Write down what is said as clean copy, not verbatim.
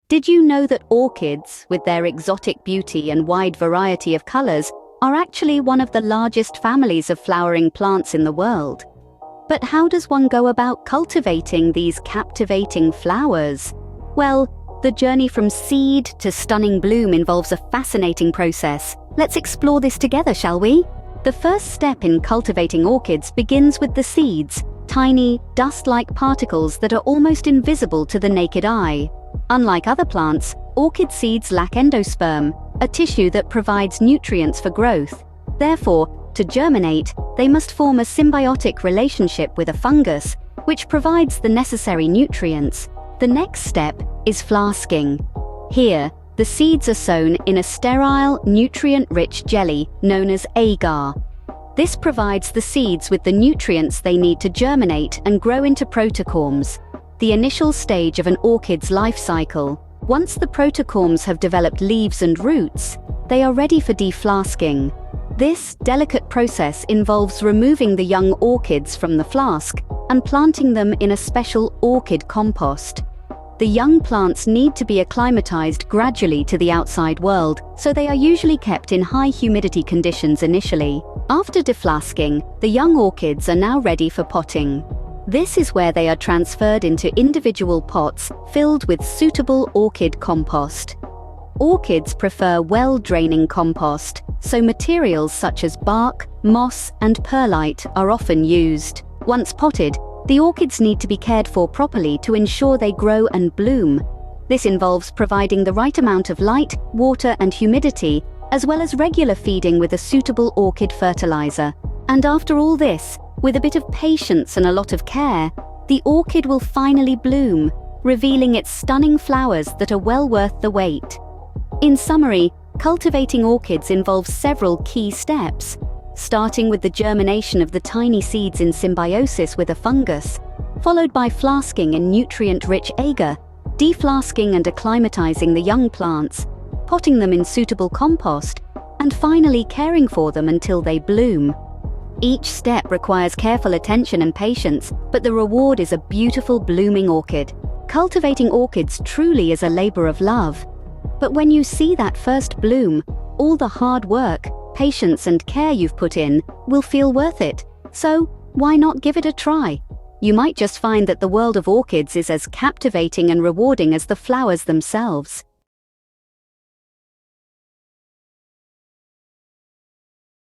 Did you know that orchids, with their exotic beauty and wide variety of colors, are actually one of the largest families of flowering plants in the world? But how does one go about cultivating these captivating flowers? Well, the journey from seed to stunning bloom involves a fascinating process. Let's explore this together, shall we? The first step in cultivating orchids begins with the seeds, tiny, dust-like particles that are almost invisible to the naked eye. Unlike other plants, orchid seeds lack endosperm, a tissue that provides nutrients for growth. Therefore, to germinate, they must form a symbiotic relationship with a fungus, which provides the necessary nutrients. The next step is flasking. Here, the seeds are sown in a sterile, nutrient-rich jelly known as agar. This provides the seeds with the nutrients they need to germinate and grow into protocorms, the initial stage of an orchid's life cycle. Once the protocorms have developed leaves and roots, they are ready for deflasking. This delicate process involves removing the young orchids from the flask and planting them in a special orchid compost. The young plants need to be acclimatized gradually to the outside world, so they are usually kept in high humidity conditions initially. After deflasking, the young orchids are now ready for potting. This is where they are transferred into individual pots filled with suitable orchid compost. Orchids prefer well-draining compost, so materials such as bark, moss, and perlite are often used. Once potted, the orchids need to be cared for properly to ensure they grow and bloom. This involves providing the right amount of light, water, and humidity, as well as regular feeding with a suitable orchid fertilizer. And after all this, with a bit of patience and a lot of care, the orchid will finally bloom, revealing its stunning flowers that are well worth the wait. In summary, cultivating orchids involves several key steps, starting with the germination of the tiny seeds in symbiosis with a fungus, followed by flasking in nutrient-rich agar, deflasking and acclimatizing the young plants, potting them in suitable compost, and finally caring for them until they bloom. Each step requires careful attention and patience, but the reward is a beautiful blooming orchid. Cultivating orchids truly is a labor of love. But when you see that first bloom, all the hard work, patience, and care you've put in will feel worth it. So, why not give it a try? You might just find that the world of orchids is as captivating and rewarding as the flowers themselves.